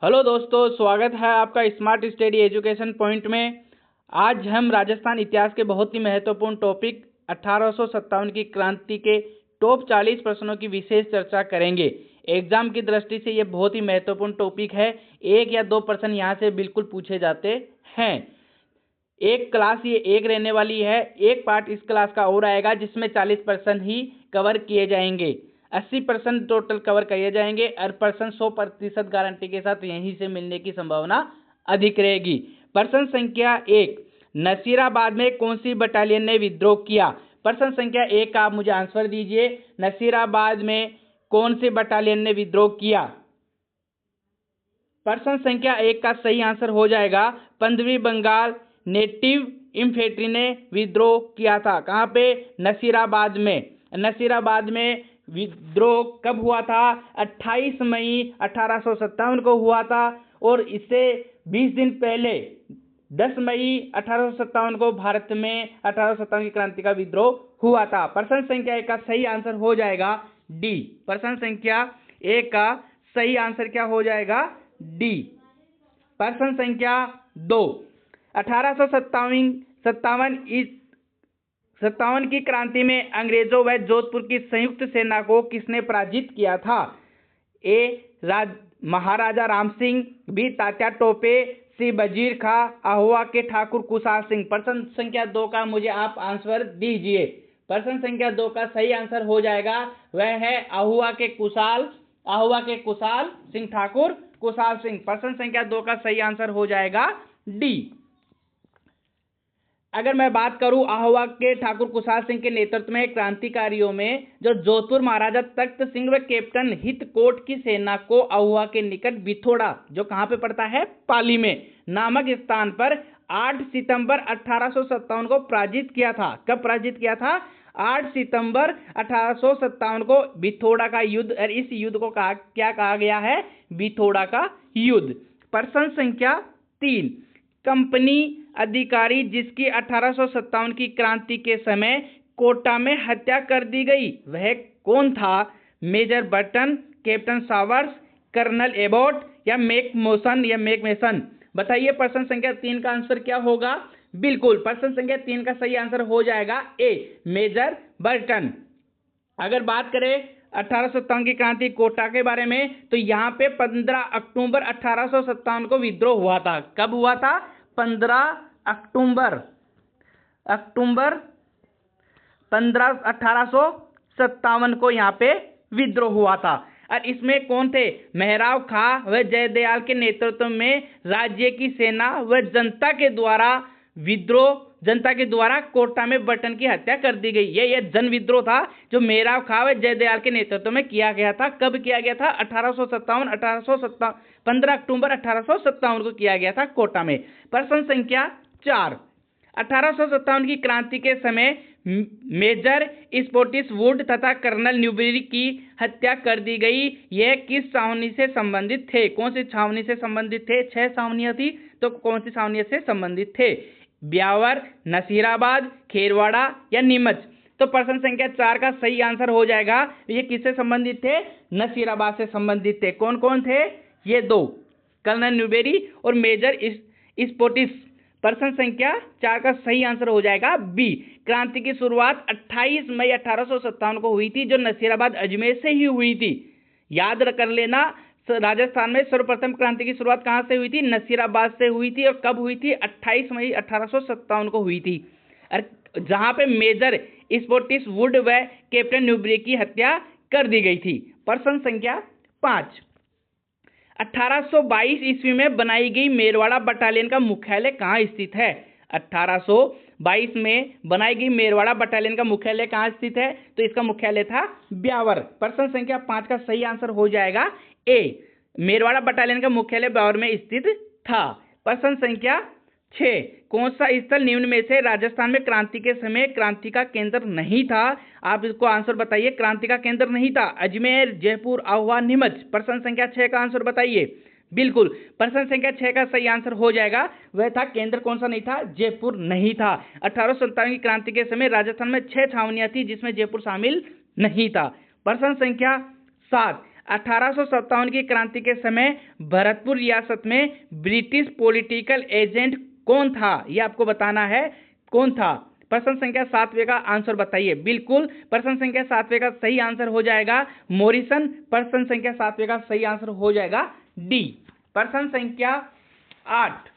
Hello दोस्तों, स्वागत है आपका स्मार्ट स्टडी एजुकेशन पॉइंट में। आज हम राजस्थान इतिहास के बहुत ही महत्वपूर्ण टॉपिक 1857 की क्रांति के टॉप 40 प्रश्नों की विशेष चर्चा करेंगे। एग्जाम की दृष्टि से ये बहुत ही महत्वपूर्ण टॉपिक है। एक या दो प्रश्न यहाँ से बिल्कुल पूछे जाते हैं। एक क्लास ये एक रहने वाली है, एक पार्ट इस क्लास का और आएगा जिसमें 40% ही कवर किए जाएंगे। 80% टोटल कवर किए जाएंगे और पर्सन 100% गारंटी के साथ यहीं से मिलने की संभावना अधिक रहेगी। प्रश्न संख्या 1, नसीराबाद में कौन सी बटालियन ने विद्रोह किया? प्रश्न संख्या 1 का आप मुझे आंसर दीजिए। नसीराबाद में कौन सी बटालियन ने विद्रोह किया? प्रश्न संख्या 1 का सही आंसर हो जाएगा 15वीं बंगाल नेटिव इन्फेंट्री ने विद्रोह किया था। कहाँ पे? नसीराबाद में। नसीराबाद में विद्रोह कब हुआ था? 28 मई 1857 को हुआ था और इससे 20 दिन पहले 10 मई 1857 को भारत में 1857 की क्रांति का विद्रोह हुआ था। प्रश्न संख्या 1 का सही आंसर हो जाएगा डी। प्रश्न संख्या 1 का सही आंसर क्या हो जाएगा? डी। प्रश्न संख्या 2, 1857 की क्रांति में अंग्रेजों व जोधपुर की संयुक्त सेना को किसने पराजित किया था? ए महाराजा राम सिंह, बी तात्या टोपे, सी वजीर खां, अहुआ के ठाकुर कुशाल सिंह। प्रश्न संख्या 2 का मुझे आप आंसर दीजिए। प्रश्न संख्या 2 का सही आंसर हो जाएगा वह है अहुआ के कुशाल सिंह ठाकुर कुशाल सिंह। प्रश्न संख्या 2 का सही आंसर हो जाएगा डी। अगर मैं बात करूं अहुआ के ठाकुर कुशाल सिंह के नेतृत्व में क्रांतिकारियों में जो जोधपुर महाराजा तख्त सिंह व कैप्टन हितकोट की सेना को अहुआ के निकट बिथोड़ा, जो कहां पे पड़ता है? पाली में नामक स्थान पर 8 सितंबर 1857 को पराजित किया था। कब पराजित किया था? 8 सितंबर 1857 को बिथोड़ा का युद्ध। और इस युद्ध को क्या कहा गया है? बिथोड़ा का युद्ध। प्रश्न संख्या 3, कंपनी अधिकारी जिसकी 1857 की क्रांति के समय कोटा में हत्या कर दी गई वह कौन था? Major Burton, Captain Sowers, Colonel Abbott या मैकमेसन? बताइए प्रश्न संख्या 3 का आंसर क्या होगा? बिल्कुल, प्रश्न संख्या 3 का सही आंसर हो जाएगा ए, मेजर बर्टन। अगर बात करें 1857 की क्रांति कोटा के बारे में तो यहाँ पे 15 अक्टूबर 1857 को विद्रोह हुआ था। कब हुआ था? 15 अक्टूबर 1857 को यहाँ पे विद्रोह हुआ था। और इसमें कौन थे? मेहराव खां व जयदयाल के नेतृत्व में राज्य की सेना व जनता के द्वारा कोटा में बर्टन की हत्या कर दी गई। ये जन विद्रोह था जो मेहराव खां व जयदयाल के नेतृत्व में किया गया था। कब किया गया था? 15 अक्टूबर 1857 को किया गया था कोटा में। प्रश्न संख्या 4, 1857 की क्रांति के समय मेजर स्कॉटिश वुड तथा कर्नल न्यूबेरी की हत्या कर दी गई। यह किस छावनी से संबंधित थे? कौन सी छावनी से संबंधित थे? 6 छावनियां थी, तो कौन सी छावनी से संबंधित थे? ब्यावर, नसीराबाद, खेरवाड़ा या नीमच? तो प्रश्न संख्या 4 का सही आंसर हो जाएगा ये किससे संबंधित थे? नसीराबाद से संबंधित थे। कौन कौन थे? ये 2, कर्नल न्यूबेरी और मेजर स्कॉटिश। प्रश्न संख्या 4 का सही आंसर हो जाएगा बी। क्रांति की शुरुआत 28 मई 1857 को हुई थी, जो नसीराबाद अजमेर से ही हुई थी। याद कर लेना, राजस्थान में सर्वप्रथम क्रांति की शुरुआत कहां से हुई थी? नसीराबाद से हुई थी। और कब हुई थी? 28 मई 1857 को हुई थी, और जहां पे मेजर स्कॉटिश वुड व कैप्टन न्यूबेरी की हत्या कर दी गई थी। प्रश्न संख्या 5, 1822 ईस्वी में बनाई गई मेरवाड़ा बटालियन का मुख्यालय कहाँ स्थित है? 1822 में बनाई गई मेरवाड़ा बटालियन का मुख्यालय कहाँ स्थित है? तो इसका मुख्यालय था ब्यावर। प्रश्न संख्या 5 का सही आंसर हो जाएगा ए, मेरवाड़ा बटालियन का मुख्यालय ब्यावर में स्थित था। प्रश्न संख्या 6, कौन सा स्थल निम्न में से राजस्थान में क्रांति के समय क्रांति का केंद्र नहीं था? आप इसको आंसर बताइए। क्रांति का केंद्र नहीं था। अजमेर, जयपुर, अहुआ, नीमच? प्रश्न संख्या 6 का आंसर बताइए। बिल्कुल, प्रश्न संख्या 6 का सही आंसर हो जाएगा वह था केंद्र कौन सा नहीं था? जयपुर नहीं था। 1857 की क्रांति के समय राजस्थान में 6 छावनियां थी जिसमें जयपुर शामिल नहीं था। प्रश्न संख्या 7, 1857 की क्रांति के समय भरतपुर रियासत में ब्रिटिश पॉलिटिकल एजेंट कौन था, यह आपको बताना है कौन था। प्रश्न संख्या 7वें का आंसर बताइए। बिल्कुल प्रश्न संख्या 7वें का सही आंसर हो जाएगा मॉरिसन। प्रश्न संख्या 7वें का सही आंसर हो जाएगा डी। प्रश्न संख्या 8,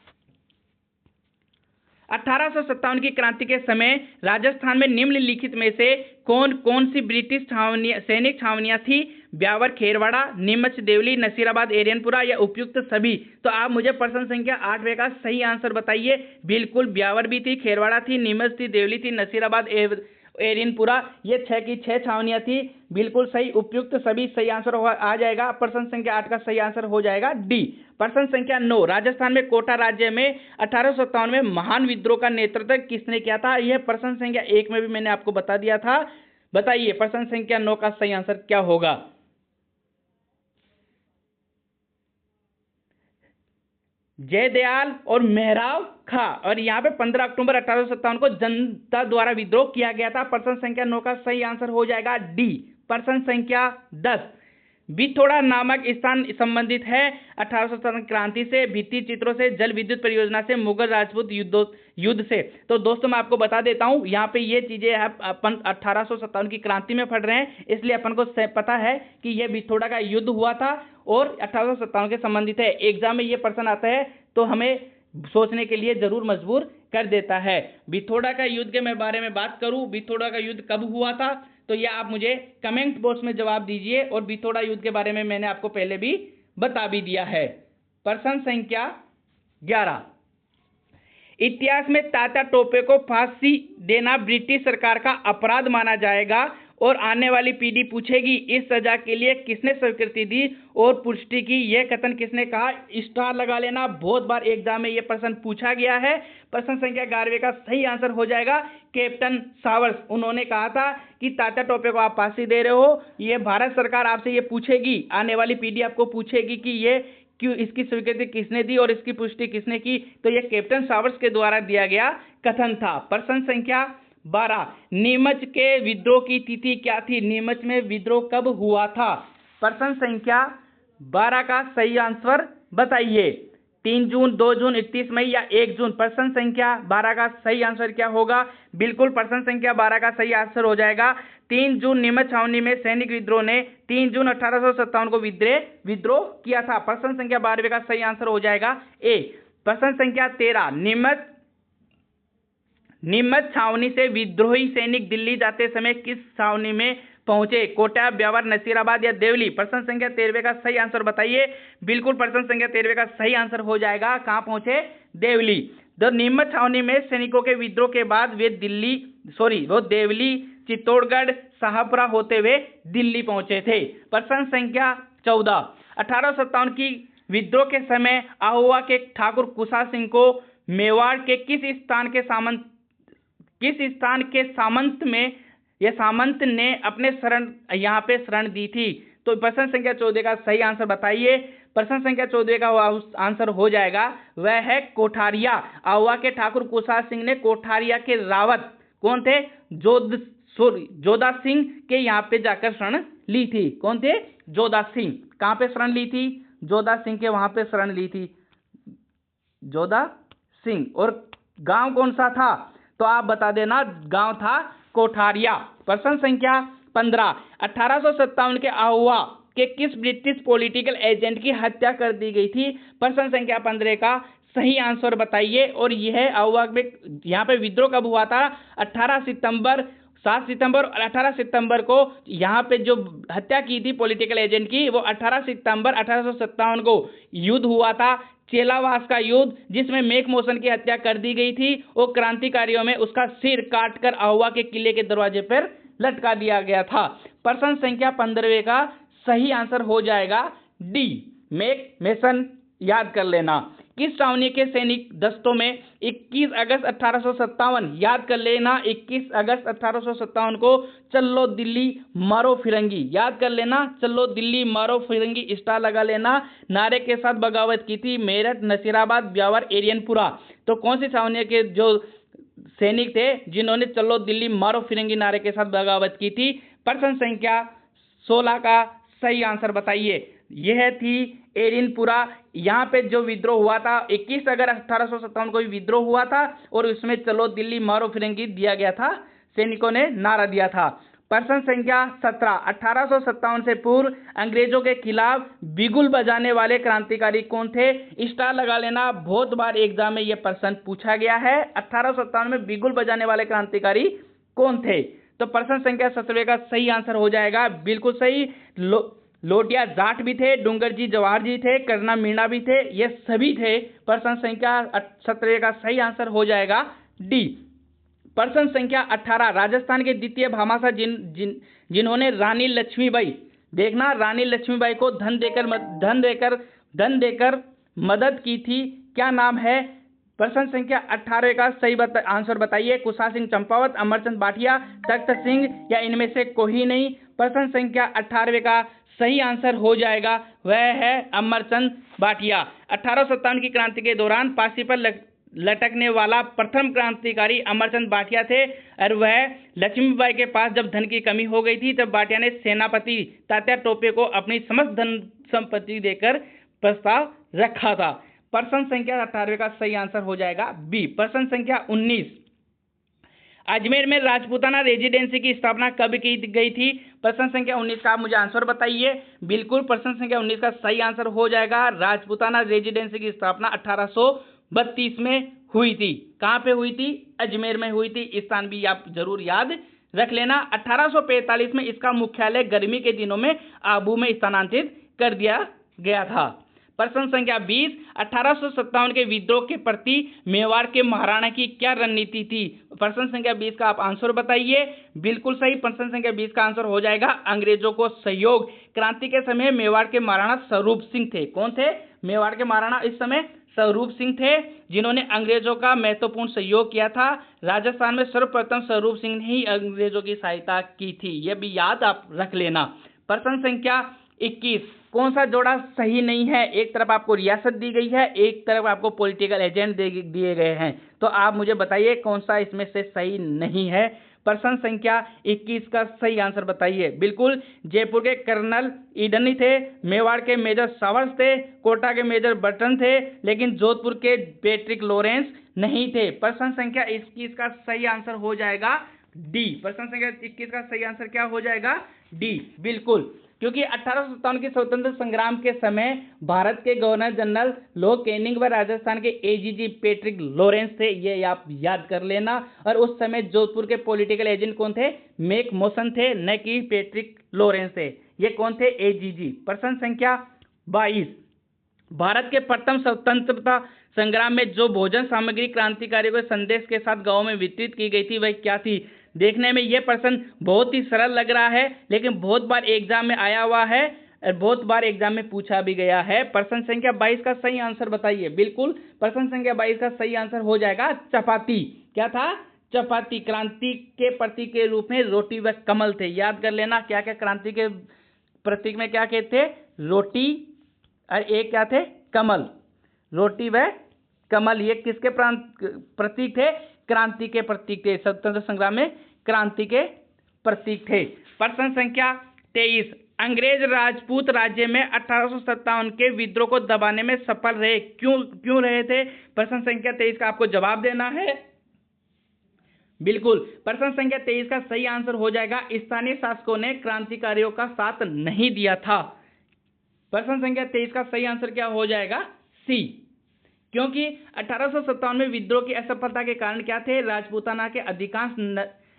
1857 की क्रांति के समय राजस्थान में निम्नलिखित में से कौन कौन सी ब्रिटिश सैनिक छावनियां थी? ब्यावर, खेरवाड़ा, नीमच, देवली, नसीराबाद, एरियनपुरा या उपयुक्त सभी। तो आप मुझे प्रश्न संख्या 8वें का सही आंसर बताइए। बिल्कुल ब्यावर भी थी, खेरवाड़ा थी, नीमच थी, देवली थी, नसीराबाद, एरियनपुरा, ये 6 की 6 छावनियां थी। बिल्कुल सही, उपयुक्त सभी सही आंसर आ जाएगा। प्रश्न संख्या 8 का सही आंसर हो जाएगा डी। प्रश्न संख्या 9, राजस्थान में कोटा राज्य में 1857 में महान विद्रोह का नेतृत्व किसने किया था? यह प्रश्न संख्या 1 में भी मैंने आपको बता दिया था। बताइए प्रश्न संख्या 9 का सही आंसर क्या होगा? जयदयाल और मेहराव खा। और यहाँ पे 15 अक्टूबर 1857 को जनता द्वारा विद्रोह किया गया था। प्रश्न संख्या 9 का सही आंसर हो जाएगा डी। प्रश्न संख्या 10, बिथोड़ा नामक स्थान संबंधित है 1857 क्रांति से, भित्ति चित्रों से, जल विद्युत परियोजना से, मुगल राजपूत युद्ध से। तो दोस्तों मैं आपको बता देता हूं, यहाँ पे ये चीजें अपन 1857 की क्रांति में पढ़ रहे हैं, इसलिए अपन को पता है कि यह बिथोड़ा का युद्ध हुआ था और 1857 के संबंधित है। एग्जाम में ये प्रश्न आता है तो हमें सोचने के लिए जरूर मजबूर कर देता है। बिथोड़ा का युद्ध के मैं बारे में बात करूं, बिथोड़ा का युद्ध कब हुआ था, तो यह आप मुझे कमेंट बॉक्स में जवाब दीजिए। और बिथोड़ा युद्ध के बारे में मैंने आपको पहले भी बता भी दिया है। प्रश्न संख्या 11, इतिहास में तात्या टोपे को फांसी देना ब्रिटिश सरकार का अपराध माना जाएगा और आने वाली पीढ़ी पूछेगी इस सजा के लिए किसने स्वीकृति दी और पुष्टि की, यह कथन किसने कहा? स्टार लगा लेना, बहुत बार एग्जाम में यह प्रश्न पूछा गया है। प्रश्न संख्या 11वें का सही आंसर हो जाएगा कैप्टन सावर्स। उन्होंने कहा था कि तात्या टोपे को आप फांसी दे रहे हो, यह भारत सरकार आपसे ये पूछेगी, आने वाली पीढ़ी आपको पूछेगी कि ये क्यों, इसकी स्वीकृति किसने दी और इसकी पुष्टि किसने की? तो यह कैप्टन सावर्स के द्वारा दिया गया कथन था। प्रश्न संख्या 12, नीमच के विद्रोह की तिथि क्या थी? नीमच में विद्रोह कब हुआ था? प्रश्न संख्या 12 का सही आंसर बताइए। 3 जून, 2 जून, 31 मई या 1 जून? प्रश्न संख्या 12 का सही आंसर क्या होगा? बिल्कुल प्रश्न संख्या 12 का सही आंसर हो जाएगा 3 जून। नीमच छावनी में सैनिक विद्रोह ने 3 जून 1857 को विद्रोह किया था। प्रश्न संख्या 12 का सही आंसर हो जाएगा ए। प्रश्न संख्या 13, नीमच छावनी से विद्रोही सैनिक दिल्ली जाते समय किस छावनी में पहुंचे? कोटा, ब्यावर, नसीराबाद या देवली? प्रश्न संख्या 13 का सही आंसर बताइए। बिल्कुल प्रश्न संख्या 13 का सही आंसर हो जाएगा, कहां पहुंचे? देवली। तो नीमच छावनी में सैनिकों के विद्रोह के बाद वे देवली, चित्तौड़गढ़, शाहपुरा होते हुए दिल्ली पहुंचे थे। प्रश्न संख्या 14, 1857 की विद्रोह के समय आहुआ के ठाकुर कुशा सिंह को मेवाड़ के किस स्थान के सामंत ने अपने शरण दी थी? तो प्रश्न संख्या 14 का सही आंसर बताइए। प्रश्न संख्या 14 का आंसर हो जाएगा वह है कोठारिया। आहुआ के ठाकुर कुशा सिंह ने कोठारिया के रावत कौन थे? जोधा सिंह के यहाँ पे जाकर शरण ली थी। कौन थे? जोधा सिंह। कहाँ पे शरण ली थी? जोधा सिंह के वहां पे शरण ली थी जोधा सिंह। और गांव कौन सा था? तो आप बता देना, गांव था कोठारिया। प्रश्न संख्या 15, 1857 के आहुआ के किस ब्रिटिश पॉलिटिकल एजेंट की हत्या कर दी गई थी? प्रश्न संख्या 15 का सही आंसर बताइए। और यह आहुआ में यहाँ पे विद्रोह कब हुआ था? 7 सितंबर और 18 सितंबर को यहाँ पे जो हत्या की थी पॉलिटिकल एजेंट की, वो 18 सितंबर 1857 को युद्ध हुआ था, चेलावास का युद्ध, जिसमें मेकमोहन की हत्या कर दी गई थी और क्रांतिकारियों में उसका सिर काटकर आहुआ के किले के दरवाजे पर लटका दिया गया था। प्रश्न संख्या 15 का सही आंसर हो जाएगा डी, मेकमोहन। याद कर लेना। किस छावनी के सैनिक दस्तों में 21 अगस्त 1857, याद कर लेना, 21 अगस्त 1857 को चलो दिल्ली मारो फिरंगी, याद कर लेना, चलो दिल्ली मारो फिरंगी स्टार लगा लेना, नारे के साथ बगावत की थी? मेरठ, नसीराबाद, ब्यावर, एरियनपुरा? तो कौन सी छावनी के जो सैनिक थे जिन्होंने चलो दिल्ली मारो फिरंगी नारे के साथ बगावत की थी? प्रश्न संख्या 16 का सही आंसर बताइए। यह थी एरिनपुरा। यहाँ पे जो विद्रोह हुआ था 21 अगस्त 1857 को विद्रोह हुआ था और उसमें चलो दिल्ली मारो फिरंगी दिया गया था, सैनिकों ने नारा दिया था। प्रश्न संख्या 17, 1857 से पूर्व अंग्रेजों के खिलाफ बिगुल बजाने वाले क्रांतिकारी कौन थे? स्टार लगा लेना, बहुत बार एग्जाम में यह प्रश्न पूछा गया है। 1857 में बिगुल बजाने वाले क्रांतिकारी कौन थे? तो प्रश्न संख्या 17 का सही आंसर हो जाएगा बिल्कुल सही, लोटिया जाट भी थे, डूंगर जी जवाहर जी थे, करना मीणा भी थे, ये सभी थे। प्रश्न संख्या 17 का सही आंसर हो जाएगा डी। प्रश्न संख्या 18, राजस्थान के द्वितीय भामाशाह जिन्होंने रानी लक्ष्मीबाई, देखना रानी लक्ष्मीबाई को धन देकर मदद की थी, क्या नाम है? प्रश्न संख्या 18 का सही आंसर बताइए। कुशाल सिंह चंपावत, अमरचंद भाटिया, तख्त सिंह या इनमें से कोई नहीं? प्रश्न संख्या 18 का सही आंसर हो जाएगा वह है अमरचंद भाटिया। 1857 की क्रांति के दौरान फांसी पर लटकने वाला प्रथम क्रांतिकारी अमरचंद भाटिया थे और वह लक्ष्मीबाई के पास जब धन की कमी हो गई थी तब भाटिया ने सेनापति तात्या टोपे को अपनी समस्त धन संपत्ति देकर प्रस्ताव रखा था। प्रश्न संख्या 18 का सही आंसर हो जाएगा बी। प्रश्न संख्या 19, अजमेर में राजपूताना रेजिडेंसी की स्थापना कब की गई थी? प्रश्न संख्या 19 का मुझे आंसर बताइए। बिल्कुल प्रश्न संख्या 19 का सही आंसर हो जाएगा, राजपूताना रेजिडेंसी की स्थापना 1832 में हुई थी। कहाँ पे हुई थी? अजमेर में हुई थी। स्थान भी आप जरूर याद रख लेना। 1845 में इसका मुख्यालय गर्मी के दिनों में आबू में स्थानांतरित कर दिया गया था। प्रश्न संख्या 20, 1857 के विद्रोह के प्रति मेवाड़ के महाराणा की क्या रणनीति थी? प्रश्न संख्या 20 का आप आंसर बताइए। बिल्कुल सही, प्रश्न संख्या 20 का आंसर हो जाएगा अंग्रेजों को सहयोग। क्रांति के समय मेवाड़ के महाराणा स्वरूप सिंह थे। कौन थे? मेवाड़ के महाराणा इस समय स्वरूप सिंह थे, जिन्होंने अंग्रेजों का महत्वपूर्ण सहयोग किया था। राजस्थान में सर्वप्रथम स्वरूप सिंह ने ही अंग्रेजों की सहायता की थी, यह भी याद आप रख लेना। प्रश्न संख्या 21, कौन सा जोड़ा सही नहीं है? एक तरफ आपको रियासत दी गई है, एक तरफ आपको पॉलिटिकल एजेंट दिए गए हैं, तो आप मुझे बताइए कौन सा इसमें से सही नहीं है। प्रश्न संख्या 21 का सही आंसर बताइए। बिल्कुल, जयपुर के कर्नल ईडनी थे, मेवाड़ के मेजर सावर्स थे, कोटा के मेजर बर्टन थे, लेकिन जोधपुर के पैट्रिक लॉरेंस नहीं थे। प्रश्न संख्या 21 का सही आंसर हो जाएगा डी। प्रश्न संख्या 21 का सही आंसर क्या हो जाएगा? डी। बिल्कुल, क्योंकि 1857 के स्वतंत्र संग्राम के समय भारत के गवर्नर जनरल लॉर्ड कैनिंग व राजस्थान के एजीजी पैट्रिक लॉरेंस थे, ये आप याद कर लेना। और उस समय जोधपुर के पॉलिटिकल एजेंट कौन थे? मैक मोशन थे, न कि पैट्रिक लॉरेंस थे। ये कौन थे? एजीजी। प्रश्न संख्या 22, भारत के प्रथम स्वतंत्रता संग्राम में जो भोजन सामग्री क्रांतिकारियों के संदेश के साथ गाँव में वितरित की गई थी वह क्या थी? देखने में यह प्रश्न बहुत ही सरल लग रहा है, लेकिन बहुत बार एग्जाम में आया हुआ है और बहुत बार एग्जाम में पूछा भी गया है। प्रश्न संख्या 22 का सही आंसर बताइए। बिल्कुल, प्रश्न संख्या 22 का सही आंसर हो जाएगा चपाती। क्या था? चपाती। क्रांति के प्रतीक के रूप में रोटी व कमल थे, याद कर लेना। क्या क्या क्रांति के प्रतीक में क्या कहते थे? रोटी और एक क्या थे? कमल। रोटी व कमल, ये किसके प्रतीक थे? क्रांति के प्रतीक थे। स्वतंत्र संग्राम में क्रांति के प्रतीक थे। प्रश्न संख्या 23, अंग्रेज राजपूत राज्य में 1857 के विद्रोह को दबाने में सफल रहे, क्यों रहे थे? प्रश्न संख्या 23 का आपको जवाब देना है। बिल्कुल, प्रश्न संख्या 23 का सही आंसर हो जाएगा स्थानीय शासकों ने क्रांतिकारियों का साथ नहीं दिया था। प्रश्न संख्या 23 का सही आंसर क्या हो जाएगा? सी। क्योंकि 1857 में विद्रोह की असफलता के कारण क्या थे? राजपूताना के अधिकांश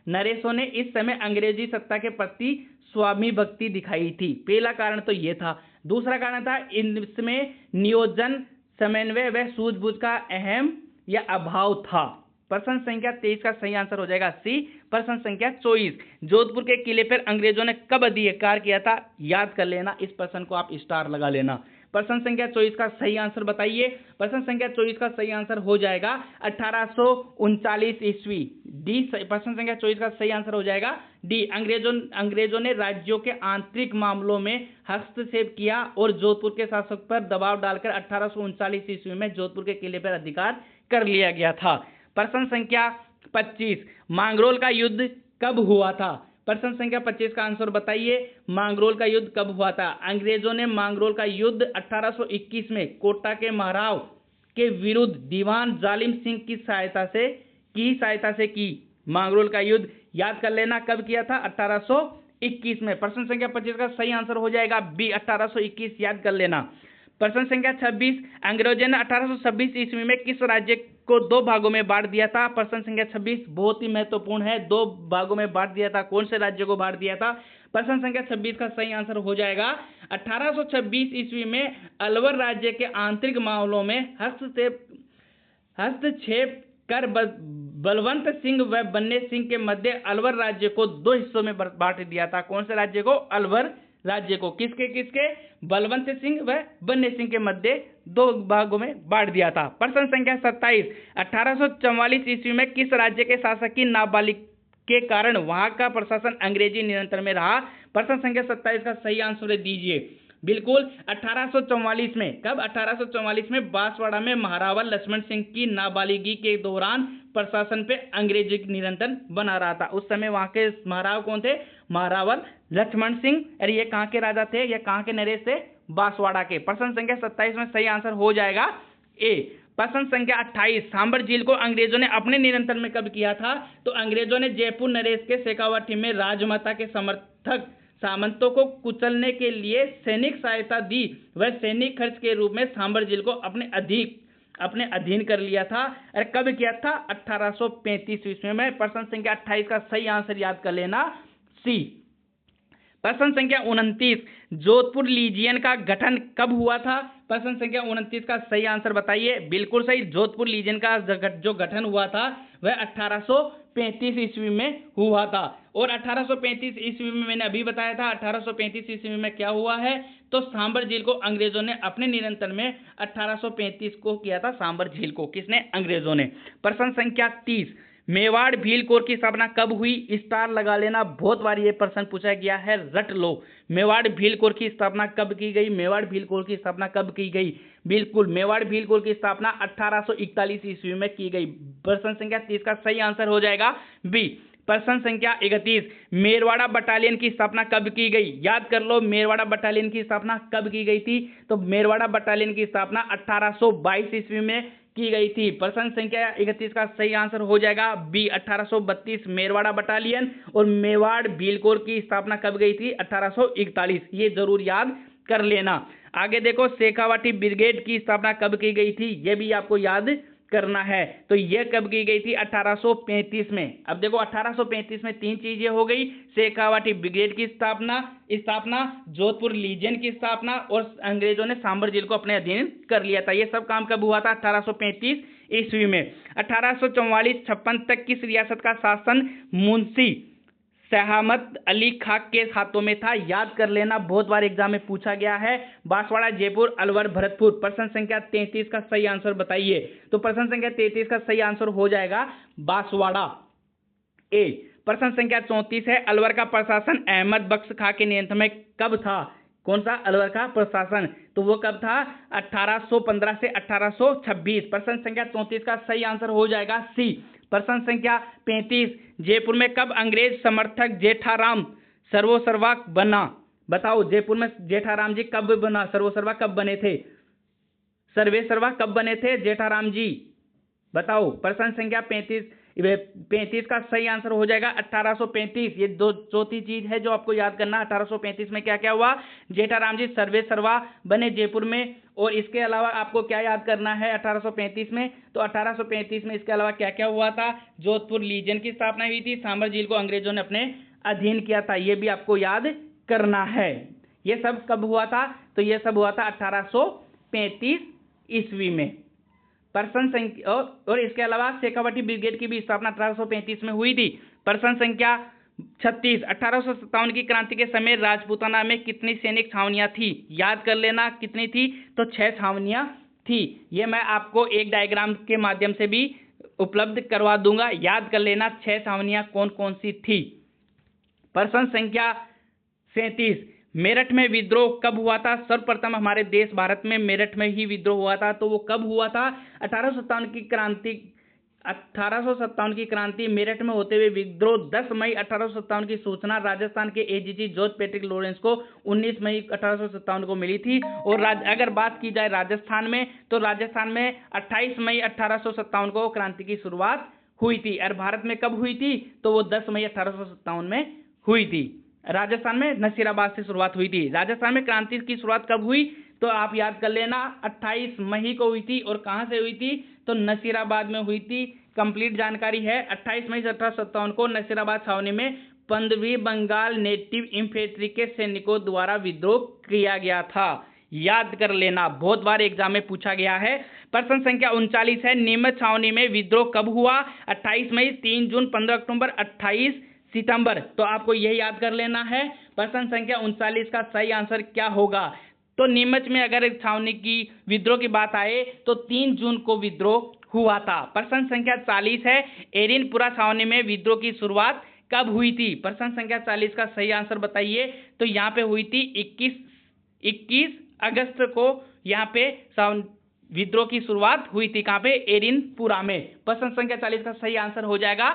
नरेशों ने इस समय अंग्रेजी सत्ता के प्रति स्वामी भक्ति दिखाई थी। पहला कारण तो ये था। दूसरा कारण था इसमें नियोजन, समन्वय व सूझबूझ का अहम या अभाव था। प्रश्न संख्या 23 का सही आंसर हो जाएगा सी। प्रश्न संख्या 24, जोधपुर के किले पर अंग्रेजों ने कब अधिकार किया था? याद कर लेना, इस प्रश्न को आप स्टार लगा लेना। प्रश्न संख्या 24 का सही आंसर बताइए। प्रश्न संख्या 24 का सही आंसर हो जाएगा 1839 ईस्वी। डी। प्रश्न संख्या 24 का सही आंसर हो जाएगा डी। अंग्रेजों ने राज्यों के आंतरिक मामलों में हस्तक्षेप किया और जोधपुर के शासक पर दबाव डालकर 1839 ईस्वी में जोधपुर के किले पर अधिकार कर लिया गया था। प्रश्न संख्या 25, मांगरोल का युद्ध कब हुआ था? प्रश्न संख्या 25 का आंसर बताइए, मांगरोल का युद्ध कब हुआ था? अंग्रेजों ने मांगरोल का युद्ध 1821 में कोटा के महाराव के विरुद्ध दीवान जालिम सिंह की सहायता से की। मांगरोल का युद्ध याद कर लेना, कब किया था? 1821 में। प्रश्न संख्या 25 का सही आंसर हो जाएगा बी, 1821, याद कर लेना। प्रश्न संख्या 26, अंग्रेजों ने 1826 ईस्वी में किस राज्य को 2 भागों में बांट दिया था? प्रश्न संख्या 26 बहुत ही महत्वपूर्ण है, 2 भागों में बांट दिया था। कौन से राज्य को बांट दिया था? प्रश्न संख्या 26 का सही आंसर हो जाएगा 1826 ईस्वी में अलवर राज्य के आंतरिक मामलों में हस्तक्षेप कर बलवंत सिंह व बन्ने सिंह के मध्य अलवर राज्य को 2 हिस्सों में बांट दिया था। कौन से राज्य को? अलवर राज्य को। किसके? बलवंत सिंह व बन्ने सिंह के मध्य 2 भागों में बांट दिया था। प्रश्न संख्या 27, 1844 ईस्वी में किस राज्य के शासक की नाबालिग के कारण वहां का प्रशासन अंग्रेजी नियंत्रण में रहा? प्रश्न संख्या 27 का सही आंसर दीजिए। बिल्कुल 1844 में। कब? 1844 में बांसवाड़ा में महारावल लक्ष्मण सिंह की नाबालिगी के दौरान प्रशासन पे अंग्रेजी नियंत्रण बना रहा था। उस समय वहां के महाराव कौन थे? महारावल लक्ष्मण सिंह। अरे ये कहाँ के राजा थे? ये कहाँ के नरेश थे? बांसवाड़ा के। प्रश्न संख्या 27 में सही आंसर हो जाएगा ए। प्रश्न संख्या 28, सांबर झील को अंग्रेजों ने अपने नियंत्रण में कब किया था? तो अंग्रेजों ने जयपुर नरेश के शेखावाटी में राजमाता के समर्थक सामंतों को कुचलने के लिए सैनिक सहायता दी। वह सैनिक खर्च के रूप में सांबर झील को अपने अधीन कर लिया था। अरे कब किया था? 1835 ईस्वी में। प्रश्न संख्या 28 का सही आंसर याद कर लेना सी। प्रश्न संख्या 29, जोधपुर लीजियन का गठन कब हुआ था? प्रश्न संख्या 29 का सही आंसर बताइए। बिल्कुल सही, जोधपुर लीजियन का जो गठन हुआ था वह 1835 ईस्वी में हुआ था। और 1835 ईस्वी में मैंने अभी बताया था 1835 ईस्वी में क्या हुआ है? तो सांबर झील को अंग्रेजों ने अपने नियंत्रण में 1835 को किया था। सांबर झील को किसने? अंग्रेजों ने। प्रश्न संख्या 30, मेवाड़ भील कोर की स्थापना कब हुई? स्टार लगा लेना, बहुत बार ये प्रश्न पूछा गया है, रट लो। मेवाड़ भील कोर की स्थापना कब की गई? मेवाड़ भील कोर की स्थापना कब की गई? बिल्कुल, मेवाड़ भील कोर की स्थापना 1841 ईस्वी में की गई। प्रश्न संख्या 30 का सही आंसर हो जाएगा बी। प्रश्न संख्या 31, मेरवाड़ा बटालियन की स्थापना कब की गई? याद कर लो, मेरवाड़ा बटालियन की स्थापना कब की गई थी? तो मेरवाड़ा बटालियन की स्थापना 1822 ईस्वी में की गई थी। प्रश्न संख्या 31 का सही आंसर हो जाएगा बी, 1832 मेरवाड़ा बटालियन। और मेवाड़ भील कोर की स्थापना कब गई थी? 1841। ये जरूर याद कर लेना। आगे देखो, शेखावाटी ब्रिगेड की स्थापना कब की गई थी? ये भी आपको याद करना है। तो यह कब की गई थी? 1835 में। अब देखो 1835 में 3 चीजें हो गई, शेखावाटी ब्रिगेड की स्थापना, जोधपुर लीजियन की स्थापना और अंग्रेजों ने सांबर झील को अपने अधीन कर लिया था। यह सब काम कब हुआ था? 1835 ईस्वी में। 1844-56 तक किस रियासत का शासन मुंशी शहामत अली खां के हाथों में था? याद कर लेना, बहुत बार एग्जाम में पूछा गया है। बांसवाड़ा, जयपुर, अलवर, भरतपुर। प्रश्न संख्या 33 का सही आंसर बताइए। तो प्रश्न संख्या 33 का सही आंसर हो जाएगा बांसवाड़ा ए। प्रश्न संख्या 34 है, अलवर का प्रशासन अहमद बख्श खां के नियंत्रण में कब था? कौन सा? अलवर का प्रशासन। तो वो कब था? 1815 से 1826। प्रश्न संख्या 34 का सही आंसर हो जाएगा सी। प्रश्न संख्या 35, जयपुर में कब अंग्रेज समर्थक जेठाराम सर्वोसर्वा बना? बताओ, जयपुर में जेठाराम जी कब बना? सर्वोसर्वा कब बने थे? सर्वेसर्वा कब बने थे जेठाराम जी? बताओ। प्रश्न संख्या 35 का सही आंसर हो जाएगा 1835। ये चौथी चीज है जो आपको याद करना। 1835 में क्या क्या हुआ? जेठाराम जी सर्वेसर्वा बने जयपुर में। और इसके अलावा आपको क्या याद करना है 1835 में? तो 1835 में इसके अलावा क्या क्या हुआ था? जोधपुर लीजियन की स्थापना हुई थी, सांबर झील को अंग्रेजों ने अपने अधीन किया था। ये भी आपको याद करना है। ये सब कब हुआ था? तो ये सब हुआ था 1835 ईस्वी में। प्रश्न संख्या और इसके अलावा शेखावाटी ब्रिगेड की भी स्थापना 1835 में हुई थी। प्रश्न संख्या 36, 1857 की क्रांति के समय राजपूताना में कितनी सैनिक छावनियां थी? याद कर लेना, कितनी थी? तो 6 छावनियां थी। ये मैं आपको एक डायग्राम के माध्यम से भी उपलब्ध करवा दूंगा, याद कर लेना 6 छावनियां कौन कौन सी थी। प्रश्न संख्या 37, मेरठ में विद्रोह कब हुआ था? सर्वप्रथम हमारे देश भारत में मेरठ में ही विद्रोह हुआ था। तो वो कब हुआ था? 1857 की क्रांति 1857 की क्रांति, मेरठ में होते हुए विद्रोह, 10 मई 1857 की सूचना राजस्थान के एजीजी जॉर्ज पैट्रिक लॉरेंस को 19 मई 1857 को मिली थी। और अगर बात की जाए राजस्थान में, तो राजस्थान में 28 मई 1857 को क्रांति की शुरुआत हुई थी। और भारत में कब हुई थी, तो वो 10 मई 1857 में हुई थी। राजस्थान में नसीराबाद से शुरुआत हुई थी। राजस्थान में क्रांति की शुरुआत कब हुई, तो आप याद कर लेना 28 मई को हुई थी। और कहां से हुई थी, तो नसीराबाद में हुई थी। कंप्लीट जानकारी है, 28 मई 1857 को नसीराबाद छावनी में 15वीं बंगाल नेटिव इंफेंट्री के सैनिकों द्वारा विद्रोह किया गया था। याद कर लेना, बहुत बार एग्जाम में पूछा गया है। प्रश्न संख्या 39 है, नीमच छावनी में विद्रोह कब हुआ, 28 मई, 3 जून, 15 अक्टूबर, 28 सितंबर। तो आपको यही याद कर लेना है। प्रश्न संख्या 39 का सही आंसर क्या होगा, तो नीमच में अगर छावनी की विद्रोह की बात आए तो 3 जून को विद्रोह हुआ था। प्रश्न संख्या 40 है, एरिनपुरा छावनी में विद्रोह की शुरुआत कब हुई थी। प्रश्न संख्या 40 का सही आंसर बताइए। तो यहाँ पे हुई थी 21 अगस्त को यहाँ पे विद्रोह की शुरुआत हुई थी। कहाँ पे, एरिनपुरा में। प्रश्न संख्या 40 का सही आंसर हो जाएगा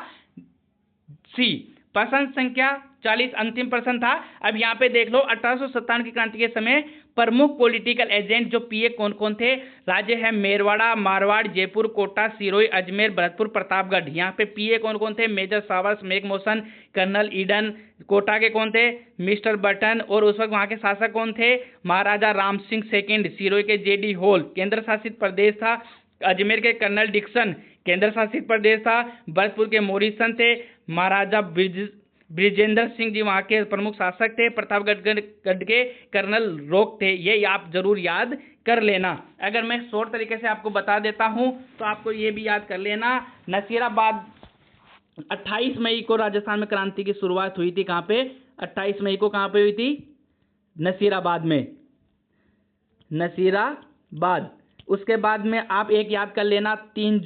सी। प्रश्न संख्या 40 अंतिम प्रश्न था। अब यहाँ पे देख लो, 1857 की क्रांति के समय प्रमुख पॉलिटिकल एजेंट जो पीए कौन कौन थे। राज्य है मेरवाड़ा, मारवाड़, जयपुर, कोटा, सिरोही, अजमेर, भरतपुर, प्रतापगढ़। यहाँ पे पीए कौन कौन थे, Major Sowers, McMahon, Colonel Eden. Kota के कौन थे, मिस्टर बटन। और उस वक्त वहाँ के शासक कौन थे, महाराजा राम सिंह सेकेंड। सिरोही के जेडी होल। केंद्र शासित प्रदेश था अजमेर के कर्नल डिक्सन, केंद्र शासित प्रदेश था। भरतपुर के मोरिसन थे, महाराजा ब्रिजेंद्र सिंह जी वहाँ के प्रमुख शासक थे। प्रतापगढ़ के कर्नल रोक थे। ये आप जरूर याद कर लेना। अगर मैं शॉर्ट तरीके से आपको बता देता हूँ तो आपको ये भी याद कर लेना। नसीराबाद 28 मई को राजस्थान में क्रांति की शुरुआत हुई थी। कहाँ पे, 28 मई को कहाँ पे हुई थी, नसीराबाद में, नसीराबाद। उसके बाद में आप एक याद कर लेना, 3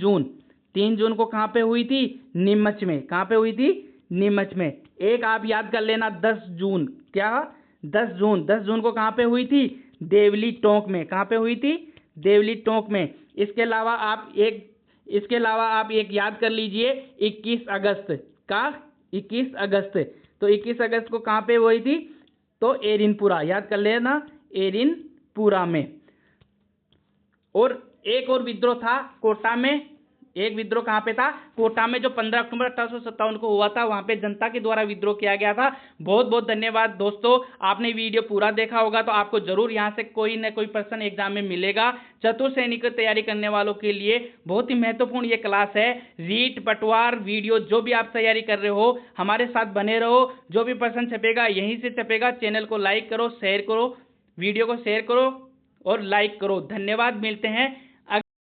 जून को कहाँ पे हुई थी, नीमच में। कहाँ पे हुई थी, नीमच में। एक आप याद कर लेना, 10 जून। क्या, 10 जून को कहाँ पे हुई थी, देवली टोंक में। कहाँ पे हुई थी, देवली टोंक में। इसके अलावा आप एक याद कर लीजिए, 21 अगस्त का, 21 अगस्त। तो 21 अगस्त को कहाँ पे हुई थी, तो एरिनपुरा। याद कर लेना, एरिनपुरा में। और एक और विद्रोह था कोटा में। एक विद्रोह कहाँ पे था, कोटा में, जो 15 अक्टूबर 1857 को हुआ था। वहां पे जनता के द्वारा विद्रोह किया गया था। बहुत बहुत धन्यवाद दोस्तों, आपने वीडियो पूरा देखा होगा तो आपको जरूर यहाँ से कोई न कोई प्रश्न एग्जाम में मिलेगा। चतुर सैनिक की तैयारी करने वालों के लिए बहुत ही महत्वपूर्ण ये क्लास है। रीट, पटवार, वीडियो जो भी आप तैयारी कर रहे हो, हमारे साथ बने रहो। जो भी प्रश्न छपेगा यहीं से छपेगा। चैनल को लाइक करो, शेयर करो, वीडियो को शेयर करो और लाइक करो। धन्यवाद, मिलते हैं